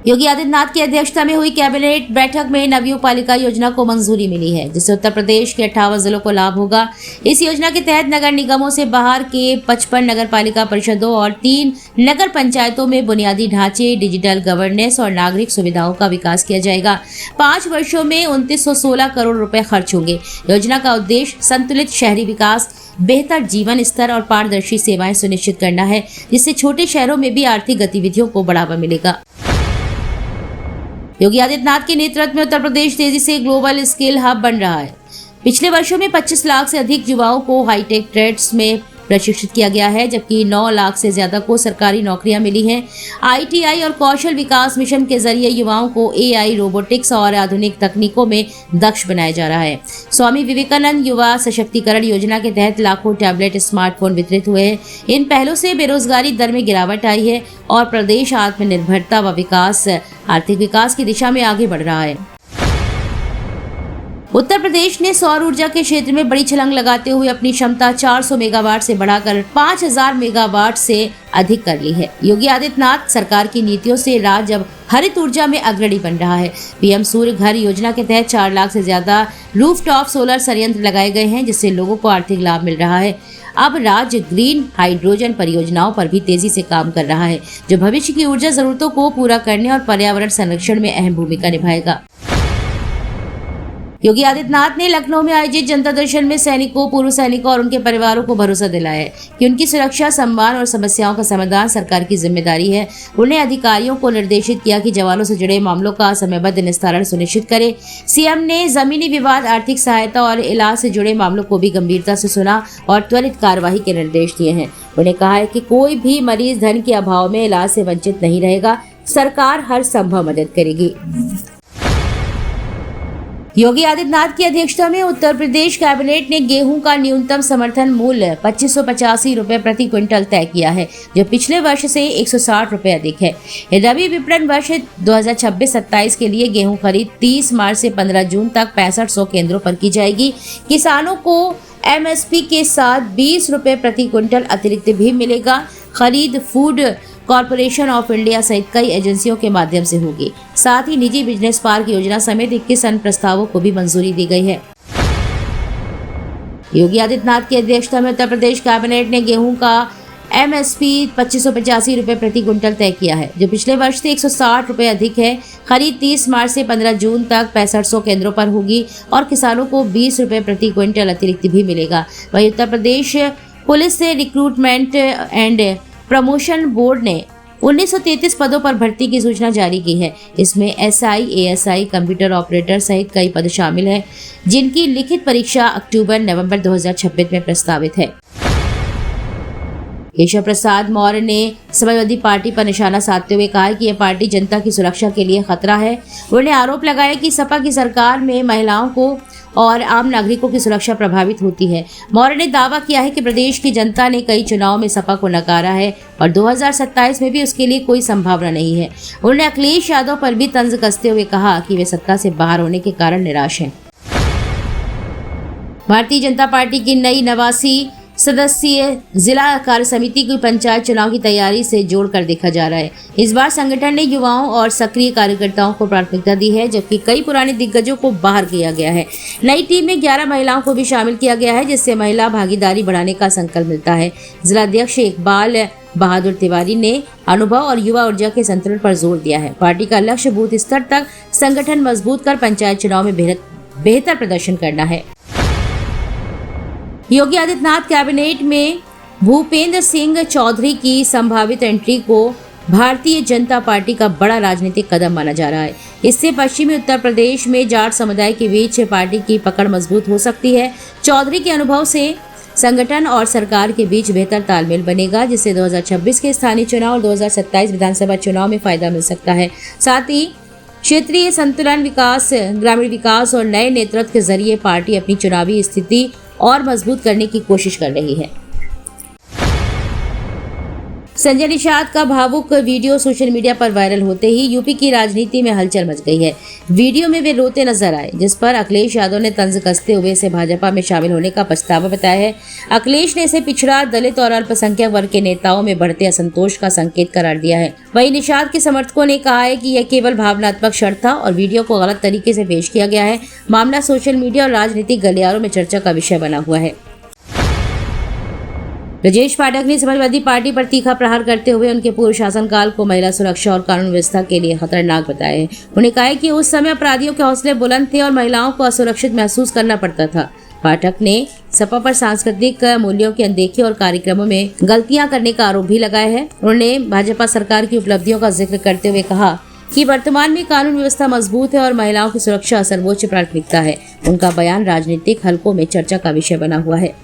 योगी आदित्यनाथ की अध्यक्षता में हुई कैबिनेट बैठक में नवयुग पालिका योजना को मंजूरी मिली है, जिससे उत्तर प्रदेश के 58 जिलों को लाभ होगा। इस योजना के तहत नगर निगमों से बाहर के 55 नगर पालिका परिषदों और 3 नगर पंचायतों में बुनियादी ढांचे, डिजिटल गवर्नेंस और नागरिक सुविधाओं का विकास किया जाएगा। 5 वर्षों में 2916 करोड़ रुपए खर्च होंगे। योजना का उद्देश्य संतुलित शहरी विकास, बेहतर जीवन स्तर और पारदर्शी सेवाएं सुनिश्चित करना है, जिससे छोटे शहरों में भी आर्थिक गतिविधियों को बढ़ावा मिलेगा। योगी आदित्यनाथ के नेतृत्व में उत्तर प्रदेश तेजी से ग्लोबल स्किल हब बन रहा है। पिछले वर्षों में 25 लाख से अधिक युवाओं को हाईटेक ट्रेड्स में प्रशिक्षित किया गया है, जबकि 9 लाख से ज्यादा को सरकारी नौकरियां मिली हैं। ITI और कौशल विकास मिशन के जरिए युवाओं को AI, रोबोटिक्स और आधुनिक तकनीकों में दक्ष बनाया जा रहा है। स्वामी विवेकानंद युवा सशक्तिकरण योजना के तहत लाखों टैबलेट, स्मार्टफोन वितरित हुए हैं। इन पहलों से बेरोजगारी दर में गिरावट आई है और प्रदेश आत्मनिर्भरता व आर्थिक विकास की दिशा में आगे बढ़ रहा है। उत्तर प्रदेश ने सौर ऊर्जा के क्षेत्र में बड़ी छलांग लगाते हुए अपनी क्षमता 400 मेगावाट से बढ़ाकर 5000 मेगावाट से अधिक कर ली है। योगी आदित्यनाथ सरकार की नीतियों से राज्य अब हरित ऊर्जा में अग्रणी बन रहा है। PM सूर्य घर योजना के तहत 4 लाख से ज्यादा रूफटॉप सोलर संयंत्र लगाए गए हैं, जिससे लोगों को आर्थिक लाभ मिल रहा है। अब राज्य ग्रीन हाइड्रोजन परियोजनाओं पर भी तेजी से काम कर रहा है, जो भविष्य की ऊर्जा जरूरतों को पूरा करने और पर्यावरण संरक्षण में अहम भूमिका निभाएगा। योगी आदित्यनाथ ने लखनऊ में आयोजित जनता दर्शन में सैनिकों, पूर्व सैनिकों और उनके परिवारों को भरोसा दिलाया है कि उनकी सुरक्षा, सम्मान और समस्याओं का समाधान सरकार की जिम्मेदारी है। उन्हें अधिकारियों को निर्देशित किया कि जवानों से जुड़े मामलों का समयबद्ध निस्तारण सुनिश्चित करें। CM ने जमीनी विवाद, आर्थिक सहायता और इलाज से जुड़े मामलों को भी गंभीरता से सुना और त्वरित कार्यवाही के निर्देश दिए हैं। उन्हें कहा है कि कोई भी मरीज धन के अभाव में इलाज से वंचित नहीं रहेगा। सरकार हर संभव मदद करेगी। योगी आदित्यनाथ की अध्यक्षता में उत्तर प्रदेश कैबिनेट ने गेहूं का न्यूनतम समर्थन मूल्य 2585 रुपए प्रति क्विंटल तय किया है, जो पिछले वर्ष से 160 रुपए अधिक है। रबी विपणन वर्ष 2026-27 के लिए गेहूं खरीद 30 मार्च से 15 जून तक 6500 केंद्रों पर की जाएगी। किसानों को MSP के साथ 20 रुपए प्रति क्विंटल अतिरिक्त भी मिलेगा। खरीद फूड कॉर्पोरेशन ऑफ इंडिया सहित कई एजेंसियों के माध्यम से होगी। साथ ही निजी बिजनेस पार्क योजना समेत 21 अन्य प्रस्तावों को भी मंजूरी दी गई है। योगी आदित्यनाथ की अध्यक्षता में उत्तर प्रदेश कैबिनेट ने गेहूं का MSP 2585 रुपए प्रति क्विंटल तय किया है, जो पिछले वर्ष से 160 रुपए अधिक है। खरीद 30 मार्च से 15 जून तक 6500 केंद्रों पर होगी और किसानों को 20 रुपए प्रति क्विंटल अतिरिक्त भी मिलेगा। वहीं उत्तर प्रदेश पुलिस से रिक्रूटमेंट एंड प्रमोशन बोर्ड ने 1933 पदों पर भर्ती की सूचना जारी की है। इसमें SI, ASI, कंप्यूटर ऑपरेटर सहित कई पद शामिल हैं, जिनकी लिखित परीक्षा अक्टूबर-नवंबर 2026 में प्रस्तावित है। केशव प्रसाद मौर्य ने समाजवादी पार्टी पर निशाना साधते हुए कहा कि यह पार्टी जनता की सुरक्षा के लिए खतरा है। उन्होंने आरोप लगाया कि सपा की सरकार में महिलाओं को और आम नागरिकों की सुरक्षा प्रभावित होती है। मौर्य ने दावा किया है कि प्रदेश की जनता ने कई चुनाव में सपा को नकारा है और 2027 में भी उसके लिए कोई संभावना नहीं है। उन्होंने अखिलेश यादव पर भी तंज कसते हुए कहा कि वे सत्ता से बाहर होने के कारण निराश हैं। भारतीय जनता पार्टी की नई 89 सदस्यीय जिला कार्य समिति की पंचायत चुनाव की तैयारी से जोड़कर देखा जा रहा है। इस बार संगठन ने युवाओं और सक्रिय कार्यकर्ताओं को प्राथमिकता दी है, जबकि कई पुराने दिग्गजों को बाहर किया गया है। नई टीम में 11 महिलाओं को भी शामिल किया गया है, जिससे महिला भागीदारी बढ़ाने का संकल्प मिलता है। जिलाध्यक्ष इकबाल बहादुर तिवारी ने अनुभव और युवा ऊर्जा के संतुलन पर जोर दिया है। पार्टी का लक्ष्य बूथ स्तर तक संगठन मजबूत कर पंचायत चुनाव में बेहतर प्रदर्शन करना है। योगी आदित्यनाथ कैबिनेट में भूपेंद्र सिंह चौधरी की संभावित एंट्री को भारतीय जनता पार्टी का बड़ा राजनीतिक कदम माना जा रहा है। इससे पश्चिमी उत्तर प्रदेश में जाट समुदाय के बीच पार्टी की पकड़ मजबूत हो सकती है। चौधरी के अनुभव से संगठन और सरकार के बीच बेहतर तालमेल बनेगा, जिससे 2026 के स्थानीय चुनाव और 2027 विधानसभा चुनाव में फायदा मिल सकता है। साथ ही क्षेत्रीय संतुलन, विकास, ग्रामीण विकास और नए नेतृत्व के जरिए पार्टी अपनी चुनावी स्थिति और मजबूत करने की कोशिश कर रही है। संजय निषाद का भावुक वीडियो सोशल मीडिया पर वायरल होते ही यूपी की राजनीति में हलचल मच गई है। वीडियो में वे रोते नजर आए, जिस पर अखिलेश यादव ने तंज कसते हुए इसे भाजपा में शामिल होने का पछतावा बताया है। अखिलेश ने इसे पिछड़ा, दलित और अल्पसंख्यक वर्ग के नेताओं में बढ़ते असंतोष का संकेत करार दिया है। वहीं निषाद के समर्थकों ने कहा है कि यह केवल भावनात्मक क्षण था और वीडियो को गलत तरीके से पेश किया गया है। मामला सोशल मीडिया और राजनीतिक गलियारों में चर्चा का विषय बना हुआ है। ब्रजेश पाठक ने समाजवादी पार्टी पर तीखा प्रहार करते हुए उनके पूर्व शासनकाल को महिला सुरक्षा और कानून व्यवस्था के लिए खतरनाक बताया है। उन्होंने कहा है कि उस समय अपराधियों के हौसले बुलंद थे और महिलाओं को असुरक्षित महसूस करना पड़ता था। पाठक ने सपा पर सांस्कृतिक मूल्यों की अनदेखी और कार्यक्रमों में गलतियां करने का आरोप भी लगाया है। उन्होंने भाजपा सरकार की उपलब्धियों का जिक्र करते हुए कहा कि वर्तमान में कानून व्यवस्था मजबूत है और महिलाओं की सुरक्षा सर्वोच्च प्राथमिकता है। उनका बयान राजनीतिक हलकों में चर्चा का विषय बना हुआ है।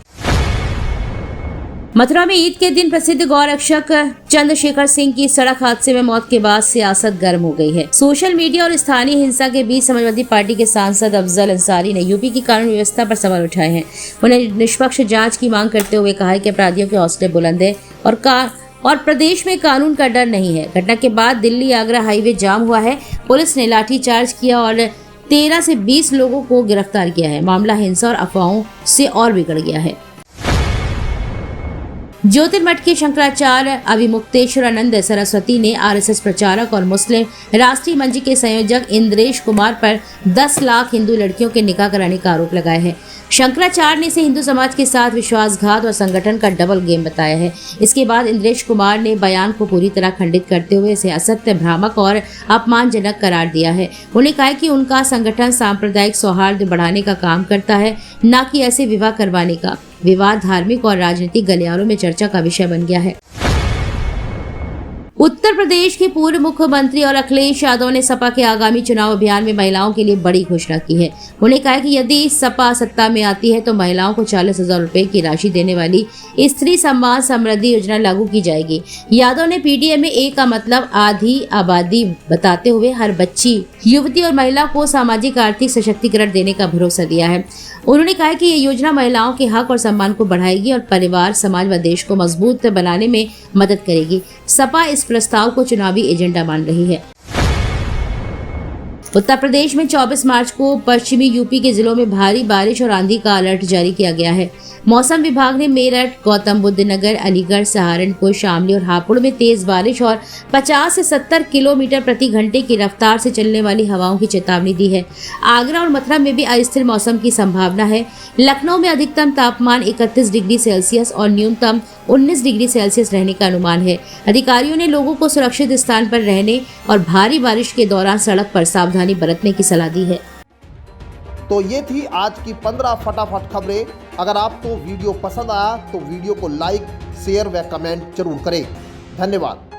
मथुरा में ईद के दिन प्रसिद्ध गौ रक्षक चंद्रशेखर सिंह की सड़क हादसे में मौत के बाद सियासत गर्म हो गई है। सोशल मीडिया और स्थानीय हिंसा के बीच समाजवादी पार्टी के सांसद अफजल अंसारी ने यूपी की कानून व्यवस्था पर सवाल उठाए हैं। उन्हें निष्पक्ष जांच की मांग करते हुए कहा है कि अपराधियों के हौसले बुलंद है और प्रदेश में कानून का डर नहीं है। घटना के बाद दिल्ली आगरा हाईवे जाम हुआ है। पुलिस ने लाठीचार्ज किया और 13 से 20 लोगों को गिरफ्तार किया है। मामला हिंसा और अफवाहों से और बिगड़ गया है। ज्योतिर्मठ के शंकराचार्य अभिमुक्तेश्वरानंद सरस्वती ने आरएसएस प्रचारक और मुस्लिम राष्ट्रीय मंच के संयोजक इंद्रेश कुमार पर 10 लाख हिंदू लड़कियों के निकाह कराने का आरोप लगाया है। शंकराचार्य ने इसे हिंदू समाज के साथ विश्वासघात और संगठन का डबल गेम बताया है। इसके बाद इंद्रेश कुमार ने बयान को पूरी तरह खंडित करते हुए इसे असत्य, भ्रामक और अपमानजनक करार दिया है। उन्होंने कहा कि उनका संगठन सांप्रदायिक सौहार्द बढ़ाने का काम करता है, न कि ऐसे विवाह करवाने का। विवाद धार्मिक और राजनीतिक गलियारों में चर्चा का विषय बन गया है। उत्तर प्रदेश के पूर्व मुख्यमंत्री और अखिलेश यादव ने सपा के आगामी चुनाव अभियान में महिलाओं के लिए बड़ी घोषणा की है। उन्होंने कहा कि यदि सपा सत्ता में आती है तो महिलाओं को 40,000 रुपए की राशि देने वाली स्त्री सम्मान समृद्धि योजना लागू की जाएगी। यादव ने पीडीए में ए का मतलब आधी आबादी बताते हुए हर बच्ची, युवती और महिला को सामाजिक आर्थिक सशक्तिकरण देने का भरोसा दिया है। उन्होंने कहा कि ये योजना महिलाओं के हक और सम्मान को बढ़ाएगी और परिवार, समाज व देश को मजबूत बनाने में मदद करेगी। सपा इस प्रस्ताव को चुनावी एजेंडा मान रही है। उत्तर प्रदेश में 24 मार्च को पश्चिमी यूपी के जिलों में भारी बारिश और आंधी का अलर्ट जारी किया गया है। मौसम विभाग ने मेरठ, गौतम बुद्ध नगर, अलीगढ़, सहारनपुर, शामली और हापुड़ में तेज बारिश और 50 से 70 किलोमीटर प्रति घंटे की रफ्तार से चलने वाली हवाओं की चेतावनी दी है। आगरा और मथुरा में भी अस्थिर मौसम की संभावना है। लखनऊ में अधिकतम तापमान 31 डिग्री सेल्सियस और न्यूनतम 19 डिग्री सेल्सियस रहने का अनुमान है। अधिकारियों ने लोगों को सुरक्षित स्थान पर रहने और भारी बारिश के दौरान सड़क पर सावधानी बरतने की सलाह दी है। तो ये थी आज की 15 फटाफट खबरें। अगर आपको वीडियो पसंद आया तो वीडियो को लाइक, शेयर व कमेंट जरूर करें। धन्यवाद।